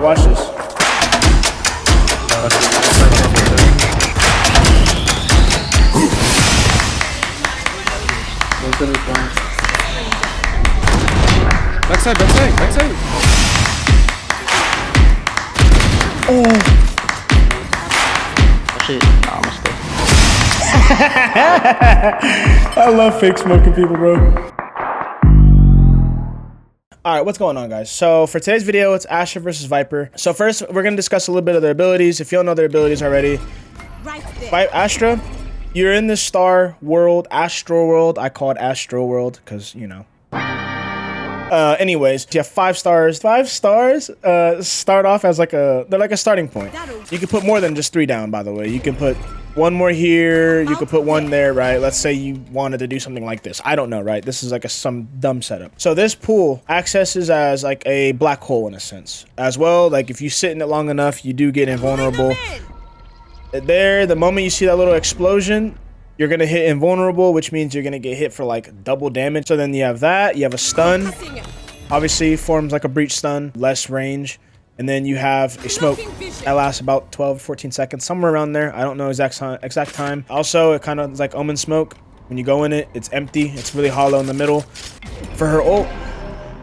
watch this. Backside, backside, backside. Oh. Shit, nah, I'm gonna stay. I love fake smoking people, bro. All right, what's going on, guys? So for today's video, it's Astra versus Viper. So first, we're gonna discuss a little bit of their abilities. If you don't know their abilities already, Astra, you're in this star world, Astro world. I call it Astro world because, you know. Anyways, you have 5 stars. 5 stars start off as they're like a starting point. You can put more than just 3 down, by the way. You can put 1 more here. You could put 1 there, right? Let's say you wanted to do something like this. I don't know, right? This is like some dumb setup. So this pool accesses as like a black hole in a sense. As well, like if you sit in it long enough, you do get invulnerable. There, the moment you see that little explosion, you're gonna hit invulnerable, which means you're gonna get hit for like double damage. So then you have that, you have a stun. Obviously forms like a breach stun, less range. And then you have a smoke that lasts about 12, 14 seconds, somewhere around there. I don't know exact time. Also, it kind of is like Omen smoke. When you go in it, it's empty. It's really hollow in the middle. For her ult,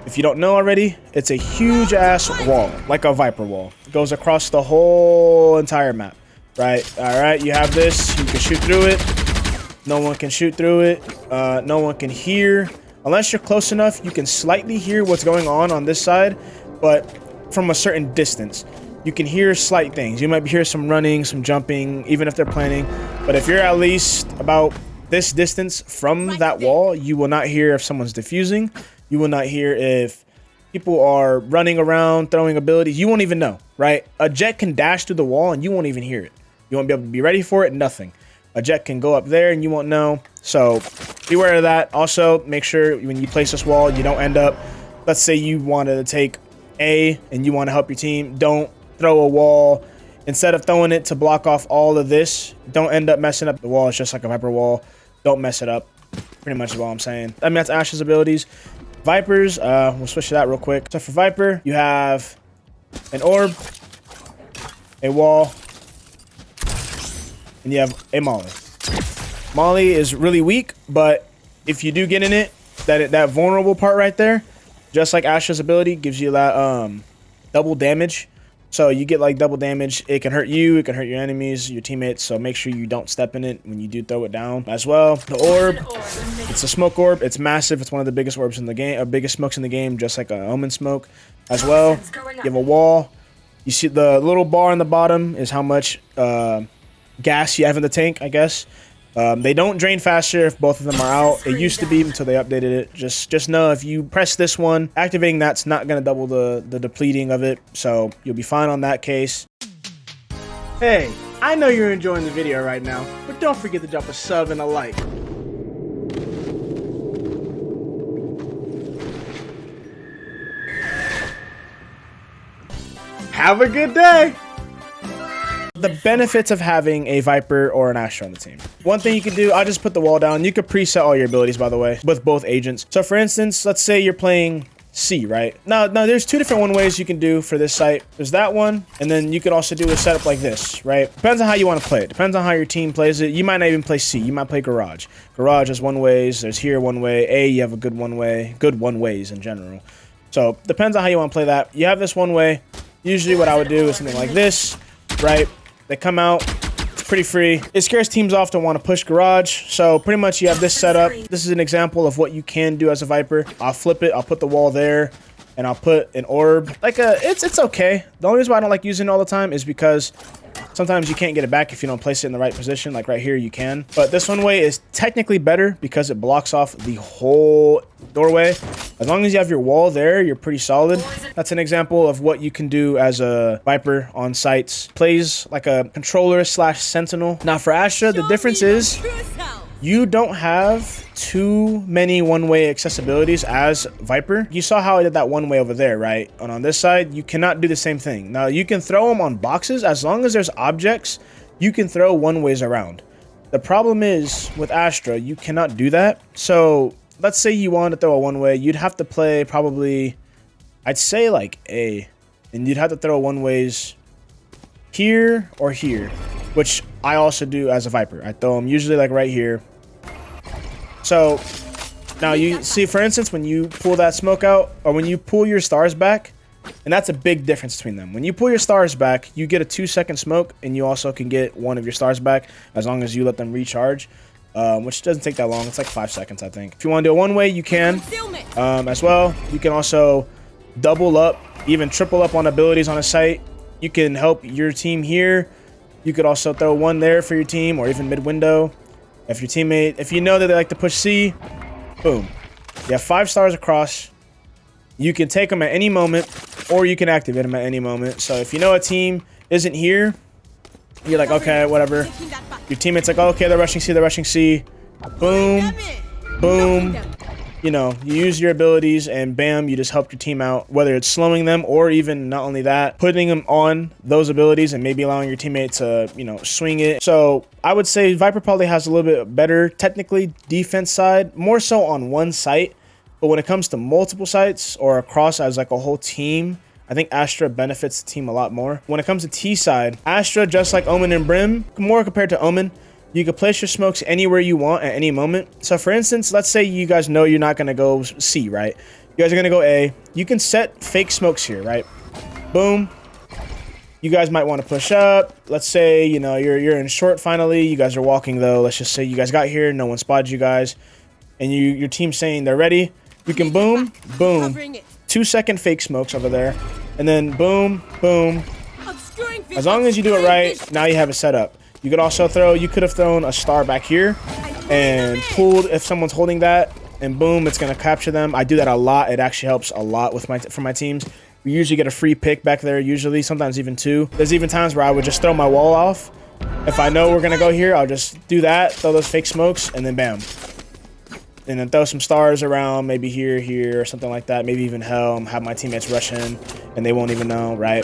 if you don't know already, it's a huge ass wall, like a Viper wall. It goes across the whole entire map, right? All right, you have this. You can shoot through it. No one can shoot through it. No one can hear. Unless you're close enough, you can slightly hear what's going on this side, but from a certain distance. You can hear slight things. You might hear some running, some jumping, even if they're planning. But if you're at least about this distance from that wall, you will not hear if someone's defusing. You will not hear if people are running around, throwing abilities. You won't even know, right? A jet can dash through the wall and you won't even hear it. You won't be able to be ready for it, nothing. A jet can go up there and you won't know. So beware of that. Also, make sure when you place this wall, you don't end up, let's say you wanted to take A and you want to help your team, don't throw a wall. Instead of throwing it to block off all of this, don't end up messing up the wall. It's just like a Viper wall. Don't mess it up. Pretty much is all I'm saying. I mean, that's Ashe's abilities. Vipers, we'll switch to that real quick. So for Viper, you have an orb, a wall, and you have a Molly. Molly is really weak, but if you do get in it, that vulnerable part right there, just like Astra's ability, gives you that double damage. So you get like double damage. It can hurt you, it can hurt your enemies, your teammates. So make sure you don't step in it when you do throw it down as well. The orb, it's a smoke orb. It's massive. It's one of the biggest orbs in the game, biggest smokes in the game, just like a Omen smoke as well. You have a wall. You see the little bar on the bottom is how much gas you have in the tank, I guess. They don't drain faster if both of them are out. It used to be until they updated it. Just know if you press this one, activating that's not going to double the depleting of it. So you'll be fine on that case. Hey, I know you're enjoying the video right now, but don't forget to drop a sub and a like. Have a good day. The benefits of having a Viper or an Astra on the team. One thing you can do, I'll just put the wall down. You could preset all your abilities, by the way, with both agents. So for instance, let's say you're playing C, right? Now there's 2 different one-ways you can do for this site. There's that one, and then you could also do a setup like this, right? Depends on how you want to play it. Depends on how your team plays it. You might not even play C. You might play Garage. Garage is one ways. There's here one way. A, you have a good one way. Good one ways in general. So depends on how you want to play that. You have this one way. Usually what I would do is something like this, right? They come out, it's pretty free. It scares teams off to want to push Garage. So pretty much you have this setup. This is an example of what you can do as a Viper. I'll flip it, I'll put the wall there, and I'll put an orb. It's okay. The only reason why I don't like using it all the time is because sometimes you can't get it back if you don't place it in the right position. Like right here, you can. But this one way is technically better because it blocks off the whole doorway. As long as you have your wall there, you're pretty solid. That's an example of what you can do as a Viper on sites. Plays like a controller / sentinel. Now for Astra, the difference is you don't have too many one-way accessibilities as Viper. You saw how I did that one way over there, right? And on this side, you cannot do the same thing. Now you can throw them on boxes. As long as there's objects, you can throw one ways around. The problem is with Astra, you cannot do that. So let's say you want to throw a one way, you'd have to play probably, I'd say like A. and you'd have to throw one ways here or here, which I also do as a Viper. I throw them usually like right here. So now you see, for instance, when you pull that smoke out, or when you pull your stars back, and that's a big difference between them. When you pull your stars back, you get a 2-second smoke, and you also can get one of your stars back as long as you let them recharge, which doesn't take that long. It's like 5 seconds, I think. If you want to do it one way, you can as well. You can also double up, even triple up on abilities on a site. You can help your team here. You could also throw one there for your team, or even mid-window. If your teammate, if you know that they like to push C, boom. You have 5 stars across. You can take them at any moment, or you can activate them at any moment. So if you know a team isn't here, you're like, okay, whatever. Your teammate's like, oh, okay, they're rushing C, they're rushing C. Boom, boom. You know, you use your abilities and bam, you just help your team out, whether it's slowing them or even not only that, putting them on those abilities and maybe allowing your teammate to, you know, swing it. So I would say Viper probably has a little bit better technically defense side, more so on one site. But when it comes to multiple sites or across as like a whole team, I think Astra benefits the team a lot more. When it comes to T side, Astra, just like Omen and Brim, more compared to Omen, you can place your smokes anywhere you want at any moment. So for instance, let's say you guys know you're not going to go C, right? You guys are going to go A. You can set fake smokes here, right? Boom. You guys might want to push up. Let's say, you know, you're in short finally. You guys are walking though. Let's just say you guys got here. No one spotted you guys. And your team's saying they're ready. You can boom, boom. 2-second fake smokes over there. And then boom, boom. As long as you do it right, now you have it set up. You could also throw, you could have thrown a star back here and pulled if someone's holding that, and boom, it's going to capture them. I do that a lot. It actually helps a lot with for my teams. We usually get a free pick back there, usually, sometimes even 2. There's even times where I would just throw my wall off. If I know we're going to go here, I'll just do that, throw those fake smokes, and then bam. And then throw some stars around, maybe here, or something like that. Maybe even Helm, have my teammates rush in, and they won't even know, right?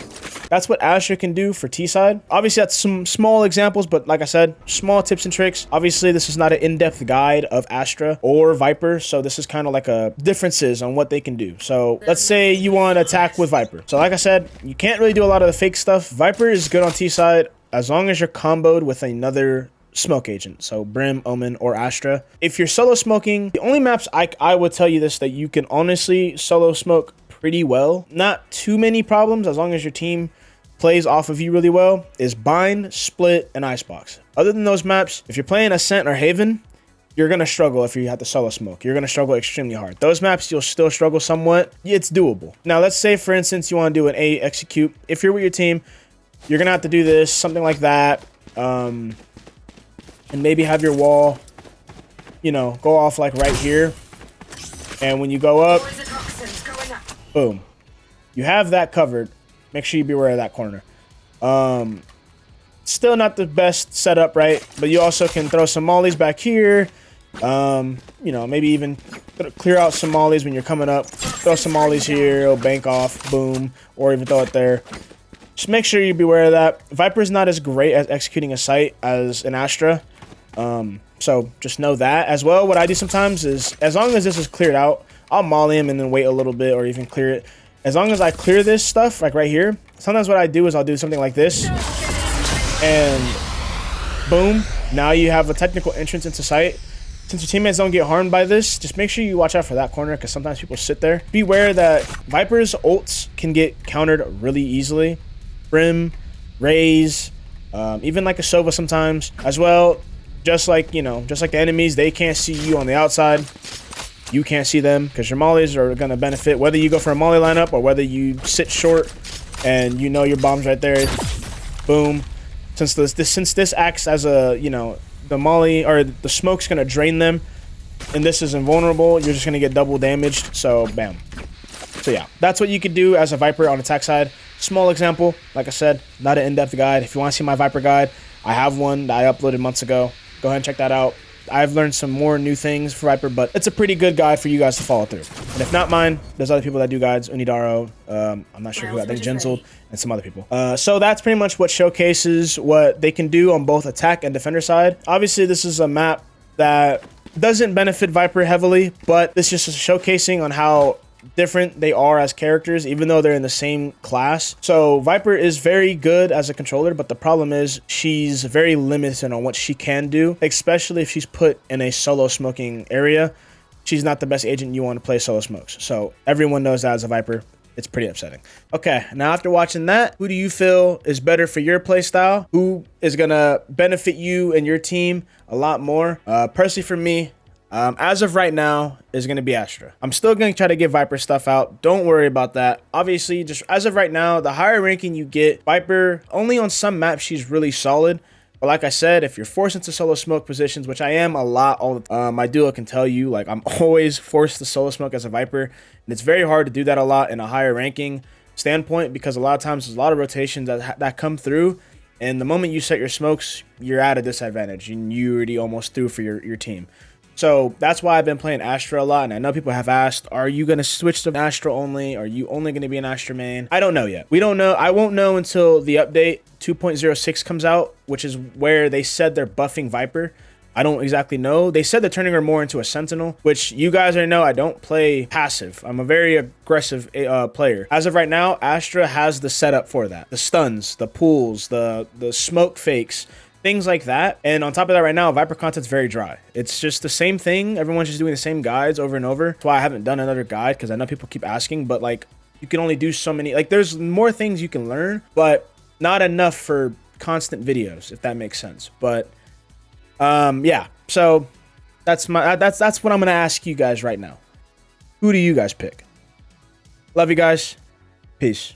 That's what Astra can do for T-side. Obviously, that's some small examples, but like I said, small tips and tricks. Obviously, this is not an in-depth guide of Astra or Viper, so this is kind of like a differences on what they can do. So let's say you want to attack with Viper. So like I said, you can't really do a lot of the fake stuff. Viper is good on T-side as long as you're comboed with another smoke agent, so Brim, Omen, or Astra. If you're solo smoking, the only maps I would tell you this that you can honestly solo smoke pretty well, not too many problems as long as your team plays off of you really well, is Bind, Split, and Icebox. Other than those maps, if you're playing Ascent or Haven, you're gonna struggle if you have to solo smoke. You're gonna struggle extremely hard. Those maps, you'll still struggle somewhat. It's doable. Now, let's say, for instance, you want to do an A execute. If you're with your team, you're gonna have to do this, something like that. And maybe have your wall, you know, go off like right here. And when you go up, boom. You have that covered. Make sure you be aware of that corner. Still not the best setup, right? But you also can throw some mollies back here. You know, maybe even clear out some mollies when you're coming up. Throw some mollies here, it'll bank off, boom. Or even throw it there. Just make sure you be aware of that. Viper's not as great at executing a site as an Astra. So just know that as well. What I do sometimes is, as long as this is cleared out, I'll molly him and then wait a little bit or even clear it. As long as I clear this stuff, like right here, sometimes what I do is I'll do something like this. And boom, now you have a technical entrance into site. Since your teammates don't get harmed by this, just make sure you watch out for that corner because sometimes people sit there. Beware that Viper's ults can get countered really easily. Brim, Raze, even like a Sova sometimes as well. Just like, you know, just like the enemies, they can't see you on the outside. You can't see them because your mollies are going to benefit whether you go for a molly lineup or whether you sit short and you know your bomb's right there. Boom. Since this acts as a, you know, the molly or the smoke's going to drain them and this is invulnerable, you're just going to get double damaged. So, bam. So, yeah, that's what you could do as a Viper on attack side. Small example. Like I said, not an in-depth guide. If you want to see my Viper guide, I have one that I uploaded months ago. Go ahead and check that out. I've learned some more new things for Viper, but it's a pretty good guide for you guys to follow through. And if not mine, there's other people that do guides. Unidaro, I'm not sure who, I think Gensold, and some other people. So that's pretty much what showcases what they can do on both attack and defender side. Obviously, this is a map that doesn't benefit Viper heavily, but this is just showcasing on how different they are as characters, even though they're in the same class. So VIPER is very good as a controller, but the problem is she's very limited on what she can do, especially if she's put in a solo smoking area. She's not the best agent you want to play solo smokes. So everyone knows that as a VIPER. It's pretty upsetting. Okay, now after watching that, who do you feel is better for your playstyle? Who is gonna benefit you and your team a lot more? Personally for me, as of right now, is going to be Astra. I'm still going to try to get VIPER stuff out. Don't worry about that. Obviously, just as of right now, the higher ranking you get, VIPER, only on some maps, she's really solid. But like I said, if you're forced into solo smoke positions, which I am a lot, all the my duo can tell you, like I'm always forced to solo smoke as a VIPER. And it's very hard to do that a lot in a higher ranking standpoint, because a lot of times there's a lot of rotations that come through. And the moment you set your smokes, you're at a disadvantage and you already almost threw for your team. So that's why I've been playing Astra a lot, and I know people have asked, are you going to switch to Astra only? Are you only going to be an Astra main? I don't know yet. We don't know. I won't know until the update 2.06 comes out, which is where they said they're buffing VIPER. I don't exactly know. They said they're turning her more into a Sentinel, which you guys already know I don't play passive. I'm a very aggressive player. As of right now, Astra has the setup for that. The stuns, the pools, the smoke fakes, things like that. And on top of that, right now, VIPER content's very dry. It's just the same thing. Everyone's just doing the same guides over and over. That's why I haven't done another guide, because I know people keep asking, but like you can only do so many. Like there's more things you can learn, but not enough for constant videos, if that makes sense. But yeah, so that's what I'm gonna ask you guys right now. Who do you guys pick? Love you guys. Peace.